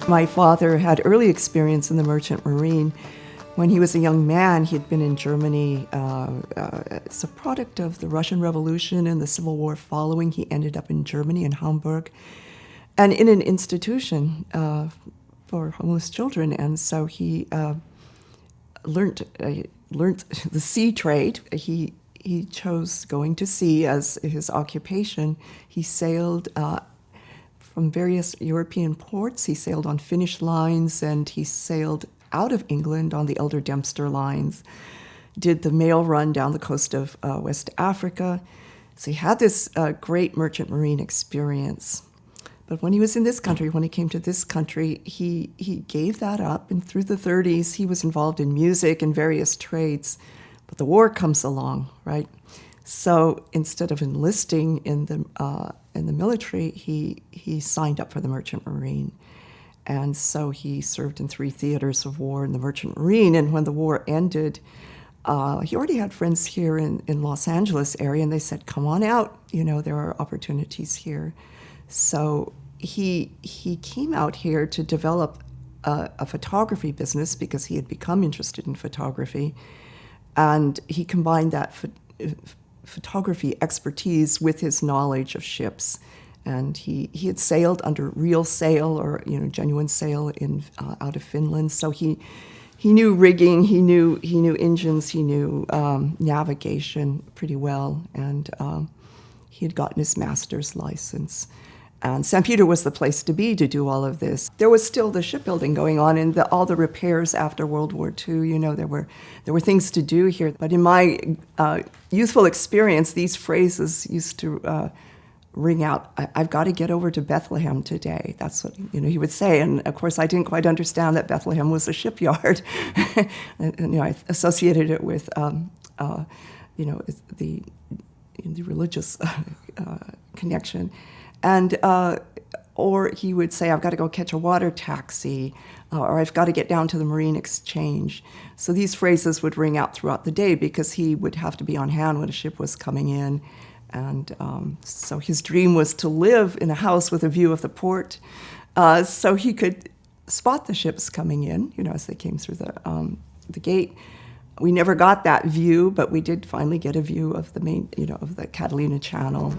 My father had early experience in the merchant marine. When he was a young man, he had been in Germany as a product of the Russian Revolution and the Civil War following. He ended up in Germany, in Hamburg, and in an institution for homeless children. And so he learned the sea trade. He chose going to sea as his occupation. He sailed from various European ports. He sailed on Finnish lines, and he sailed out of England on the Elder Dempster lines, did the mail run down the coast of West Africa. So he had this great merchant marine experience. But when he was in this country, when he came to this country, he gave that up. And through the 30s, he was involved in music and various trades. But the war comes along, right? So instead of enlisting in the military, he signed up for the Merchant Marine. And so he served in 3 theaters of war in the Merchant Marine. And when the war ended, he already had friends here in Los Angeles area, and they said, come on out, there are opportunities here. So he came out here to develop a photography business because he had become interested in photography. And he combined that photography expertise with his knowledge of ships. And he had sailed under real sail or genuine sail out of Finland. So he knew rigging, he knew engines, he knew navigation pretty well, and he had gotten his master's license. And St. Peter was the place to be to do all of this. There was still the shipbuilding going on and all the repairs after World War II. There were things to do here. But in my youthful experience, these phrases used to ring out, I've got to get over to Bethlehem today. That's what he would say. And of course, I didn't quite understand that Bethlehem was a shipyard. and I associated it with the religious connection. And or he would say, I've got to go catch a water taxi, or I've got to get down to the Marine Exchange. So these phrases would ring out throughout the day because he would have to be on hand when a ship was coming in. And so his dream was to live in a house with a view of the port, so he could spot the ships coming in, as they came through the gate. We never got that view, but we did finally get a view of the main, of the Catalina Channel.